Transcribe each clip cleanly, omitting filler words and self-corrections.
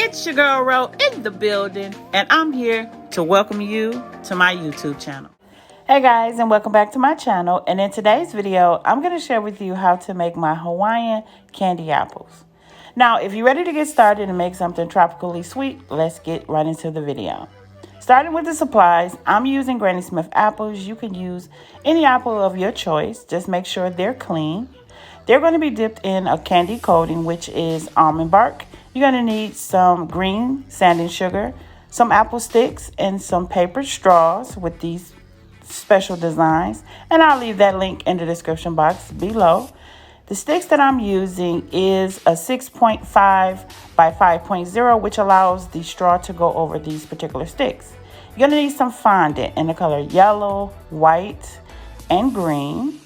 It's your girl Ro in the building, and I'm here to welcome you to my YouTube channel. Hey guys, and welcome back to my channel. And in today's video, I'm going to share with you how to make my Hawaiian candy apples. Now, if you're ready to get started and make something tropically sweet, let's get right into the video. Starting with the supplies, I'm using Granny Smith apples. You can use any apple of your choice. Just make sure they're clean. They're going to be dipped in a candy coating, which is almond bark. You're going to need some green sanding sugar, some apple sticks, and some paper straws with these special designs. And I'll leave that link in the description box below. The sticks that I'm using is a 6.5 by 5.0, which allows the straw to go over these particular sticks. You're going to need some fondant in the color yellow, white, and green.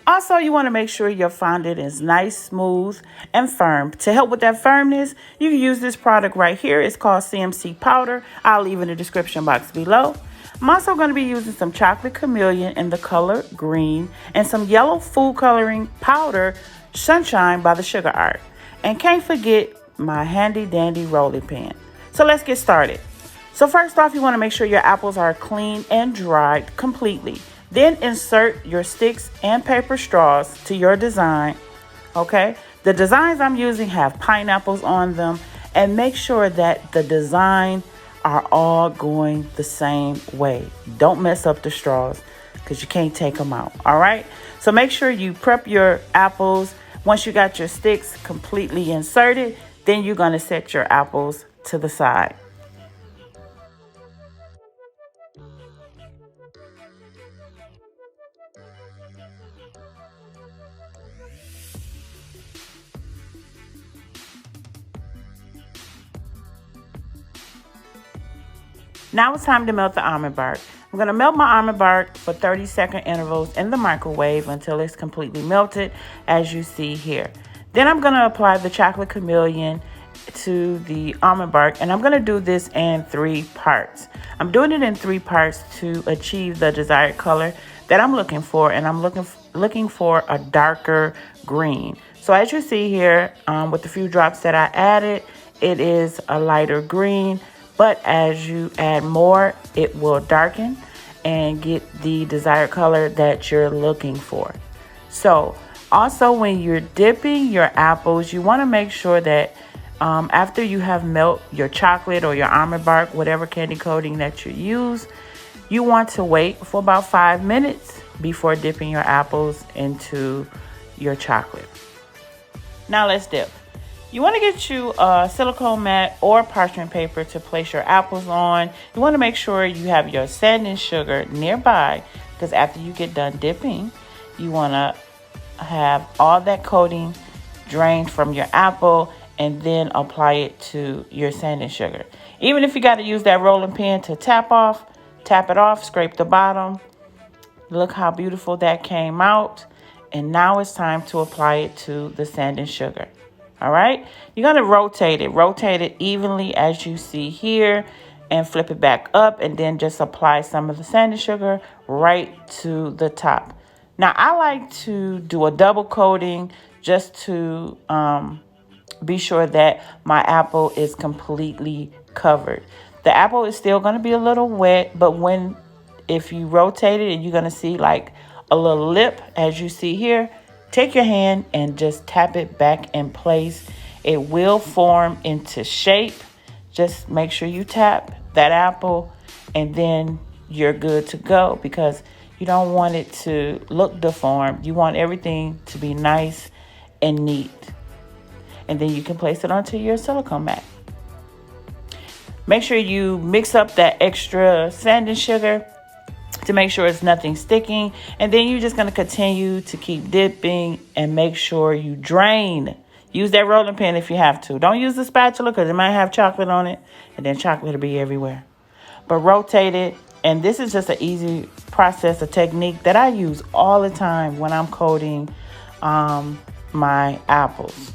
Also, you want to make sure your fondant is nice, smooth, and firm. To help with that firmness, you can use this product right here. It's called CMC powder. I'll leave in the description box below. I'm also going to be using some chocolate chameleon in the color green and some yellow food coloring powder, Sunshine by the Sugar Art. And can't forget my handy dandy rolling pin. So let's get started. So first off, you want to make sure your apples are clean and dried completely. Then insert your sticks and paper straws to your design, okay? The designs I'm using have pineapples on them, and make sure that the design are all going the same way. Don't mess up the straws because you can't take them out, all right? So make sure you prep your apples. Once you got your sticks completely inserted, then you're gonna set your apples to the side. Now it's time to melt the almond bark. I'm going to melt my almond bark for 30-second intervals in the microwave until it's completely melted, as you see here. Then I'm going to apply the chocolate chameleon to the almond bark, and I'm going to do this in 3 parts. I'm doing it in 3 parts to achieve the desired color that I'm looking for, and I'm looking for a darker green. So as you see here, with the few drops that I added, it is a lighter green. But as you add more, it will darken and get the desired color that you're looking for. So also when you're dipping your apples, you want to make sure that after you have melt your chocolate or your almond bark, whatever candy coating that you use, you want to wait for about 5 minutes before dipping your apples into your chocolate. Now let's dip. You want to get you a silicone mat or parchment paper to place your apples on. You want to make sure you have your sanding sugar nearby, because after you get done dipping, you want to have all that coating drained from your apple and then apply it to your sanding sugar. Even if you got to use that rolling pin to tap it off, scrape the bottom. Look how beautiful that came out. And now it's time to apply it to the sanding sugar. All right, you're going to rotate it evenly as you see here, and flip it back up, and then just apply some of the sanding sugar right to the top. Now, I like to do a double coating just to be sure that my apple is completely covered. The apple is still going to be a little wet, but if you rotate it, and you're going to see like a little lip as you see here, take your hand and just tap it back in place. It will form into shape. Just make sure you tap that apple, and then you're good to go, because you don't want it to look deformed. You want everything to be nice and neat. And then you can place it onto your silicone mat. Make sure you mix up that extra sanding sugar to make sure it's nothing sticking. And then you're just going to continue to keep dipping and make sure you drain. Use that rolling pin if you have to. Don't use the spatula because it might have chocolate on it, and then chocolate will be everywhere. But rotate it. And this is just an easy process, a technique that I use all the time when I'm coating my apples.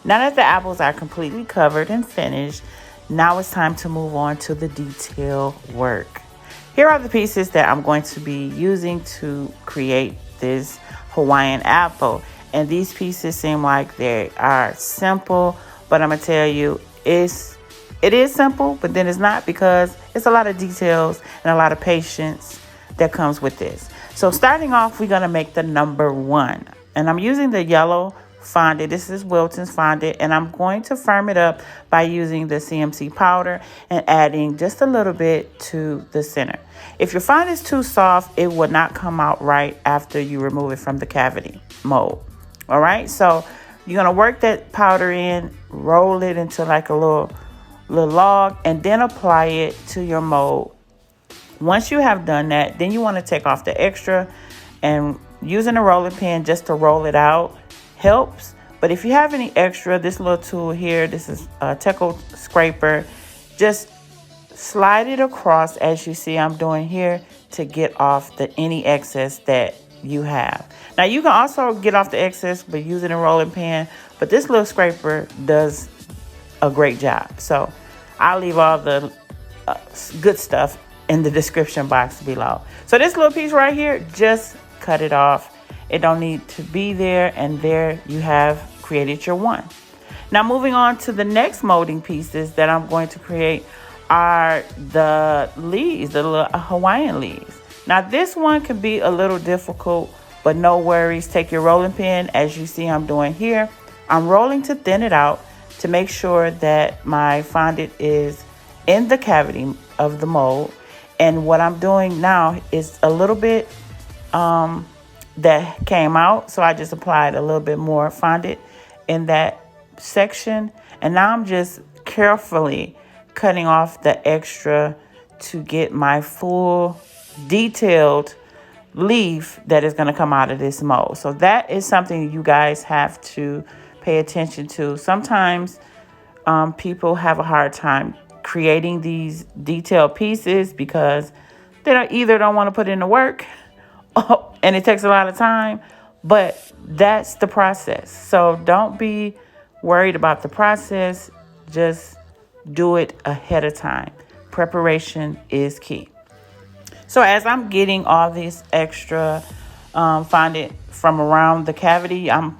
Now that the apples are completely covered and finished, now it's time to move on to the detail work. Here are the pieces that I'm going to be using to create this Hawaiian apple. And these pieces seem like they are simple, but I'm going to tell you, it is simple, but then it's not, because it's a lot of details and a lot of patience that comes with this. So starting off, we're going to make the number 1. And I'm using the yellow fondant. This is Wilton's fondant, and I'm going to firm it up by using the CMC powder and adding just a little bit to the center. If your fondant is too soft, it will not come out right after you remove it from the cavity mold. All right, so you're going to work that powder in, roll it into like a little log, and then apply it to your mold. Once you have done that, then you want to take off the extra, and using a rolling pin just to roll it out helps. But if you have any extra, this little tool here, this is a Teco scraper, just slide it across as you see I'm doing here to get off any excess that you have. Now you can also get off the excess by using a rolling pin, but this little scraper does a great job. So I'll leave all the good stuff in the description box below. So this little piece right here, just cut it off. It don't need to be there, and there you have created your one. Now moving on to the next molding pieces that I'm going to create are the leaves, the little Hawaiian leaves. Now this one can be a little difficult, but no worries. Take your rolling pin, as you see I'm doing here. I'm rolling to thin it out to make sure that my fondant is in the cavity of the mold. And what I'm doing now is a little bit that came out, so I just applied a little bit more fondant in that section, and now I'm just carefully cutting off the extra to get my full detailed leaf that is going to come out of this mold. So that is something you guys have to pay attention to. Sometimes people have a hard time creating these detailed pieces because they either don't want to put in the work and it takes a lot of time, but that's the process. So don't be worried about the process. Just do it ahead of time. Preparation is key. So as I'm getting all this extra fondant from around the cavity, I'm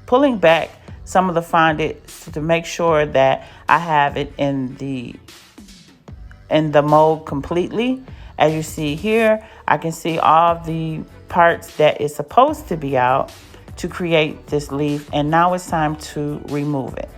pulling back some of the fondant to make sure that I have it in the mold completely. As you see here, I can see all the parts that is supposed to be out to create this leaf, and now it's time to remove it.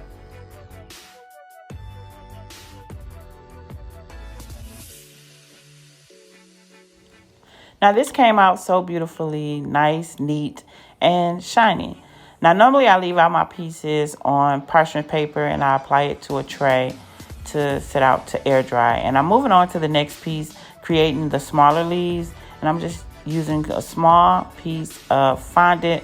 Now this came out so beautifully, nice, neat, and shiny. Now normally I leave out my pieces on parchment paper and I apply it to a tray to set out to air dry. And I'm moving on to the next piece, creating the smaller leaves, and I'm just using a small piece of fondant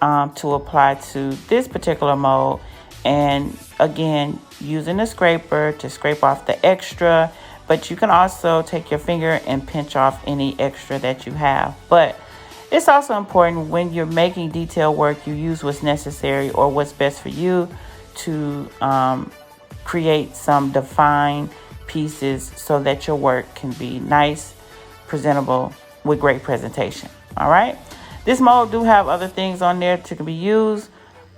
to apply to this particular mold, and again using a scraper to scrape off the extra, but you can also take your finger and pinch off any extra that you have. But it's also important when you're making detail work, you use what's necessary or what's best for you to create some defined pieces so that your work can be nice, presentable, with great presentation. All right. This mold do have other things on there to be used,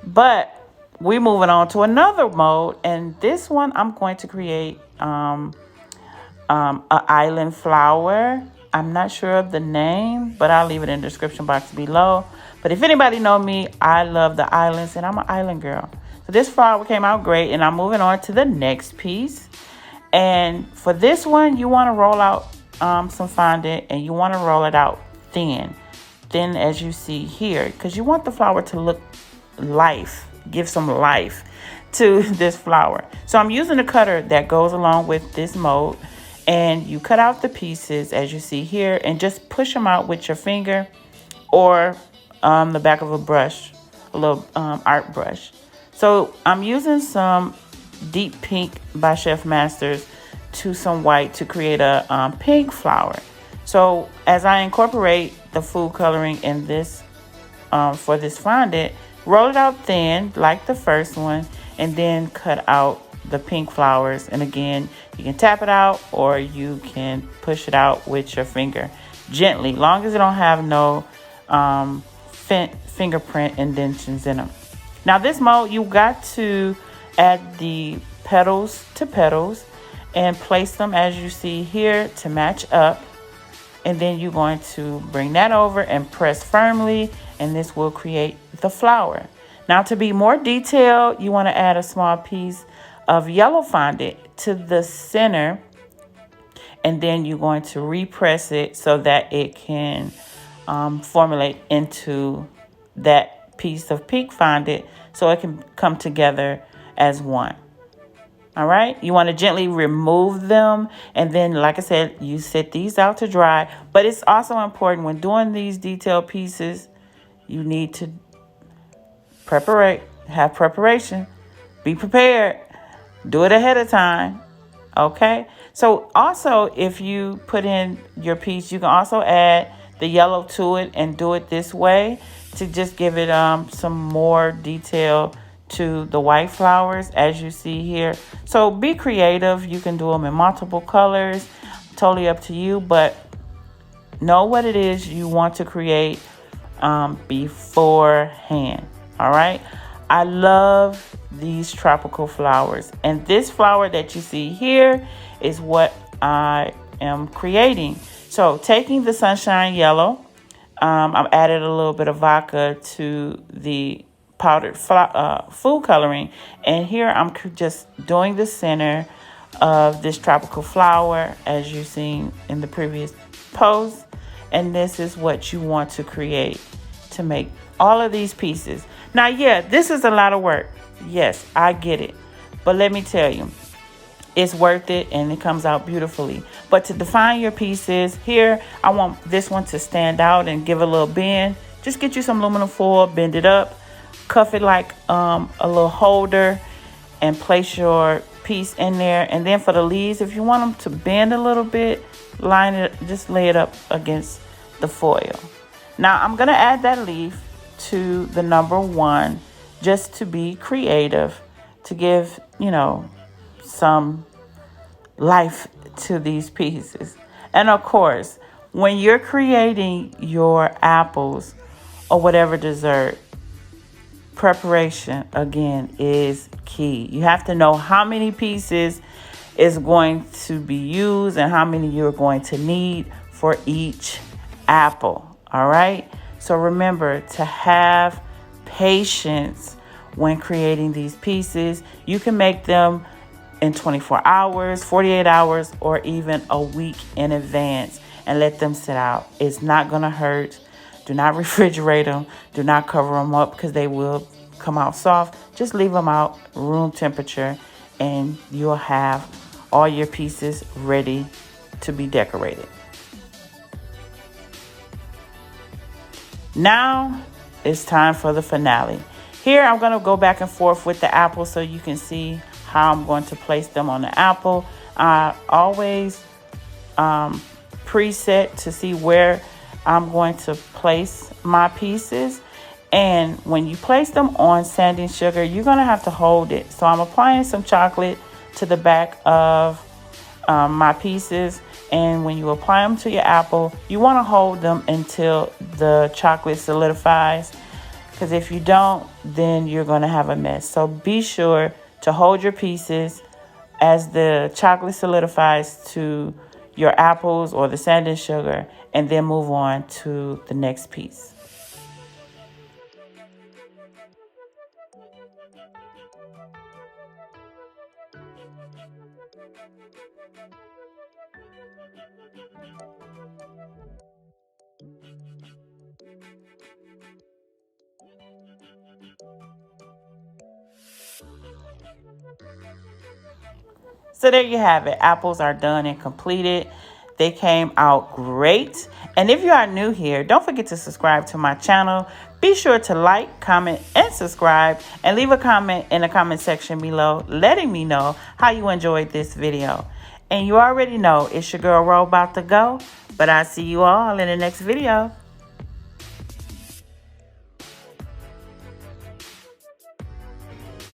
but we're moving on to another mold, and this one I'm going to create an island flower. I'm not sure of the name, but I'll leave it in the description box below. But if anybody know me, I love the islands, and I'm an island girl. So this flower came out great, and I'm moving on to the next piece. And for this one, you want to roll out some fondant, and you want to roll it out thin as you see here, because you want the flower to look give some life to this flower. So I'm using a cutter that goes along with this mold, and you cut out the pieces as you see here and just push them out with your finger or the back of a brush, a little art brush. So I'm using some deep pink by Chef Masters to some white to create a pink flower. So as I incorporate the food coloring in this for this fondant, roll it out thin like the first one, and then cut out the pink flowers. And again, you can tap it out or you can push it out with your finger gently, long as it don't have no fingerprint indentions in them. Now this mold, you got to add the petals to petals and place them as you see here to match up. And then you're going to bring that over and press firmly, and this will create the flower. Now to be more detailed, you want to add a small piece of yellow fondant to the center, and then you're going to repress it so that it can formulate into that piece of pink fondant so it can come together as one. All right, you want to gently remove them, and then, like I said, you set these out to dry. But it's also important when doing these detailed pieces, you need to have preparation, be prepared, do it ahead of time. Okay, so also if you put in your piece, you can also add the yellow to it and do it this way to just give it some more detail to the white flowers as you see here. So be creative. You can do them in multiple colors, totally up to you, but know what it is you want to create beforehand. All right, I love these tropical flowers, and this flower that you see here is what I am creating. So taking the sunshine yellow, I've added a little bit of vodka to the powdered food coloring, and here I'm just doing the center of this tropical flower as you've seen in the previous pose. And this is what you want to create to make all of these pieces. Now, yeah, this is a lot of work. Yes, I get it, but let me tell you, it's worth it, and it comes out beautifully. But to define your pieces, here I want this one to stand out and give a little bend. Just get you some aluminum foil, bend it up, cuff it like a little holder, and place your piece in there. And then for the leaves, if you want them to bend a little bit, line it, just lay it up against the foil. Now I'm gonna add that leaf to the number 1 just to be creative, to give, you know, some life to these pieces. And of course, when you're creating your apples or whatever dessert, preparation again is key. You have to know how many pieces is going to be used and how many you're going to need for each apple. All right, so remember to have patience when creating these pieces. You can make them in 24 hours, 48 hours, or even a week in advance and let them sit out. It's not gonna hurt. Do not refrigerate them. Do not cover them up because they will come out soft. Just leave them out room temperature and you'll have all your pieces ready to be decorated. Now it's time for the finale. Here I'm going to go back and forth with the apple so you can see how I'm going to place them on the apple. I always preset to see where I'm going to place my pieces. And when you place them on sanding sugar, you're going to have to hold it. So I'm applying some chocolate to the back of my pieces. And when you apply them to your apple, you want to hold them until the chocolate solidifies. Because if you don't, then you're going to have a mess. So be sure to hold your pieces as the chocolate solidifies to your apples or the sanding sugar, and then move on to the next piece. So there you have it. Apples are done and completed. They came out great. And if you are new here, don't forget to subscribe to my channel. Be sure to like, comment, and subscribe. And leave a comment in the comment section below letting me know how you enjoyed this video. And you already know it's your girl Ro about to go. But I'll see you all in the next video.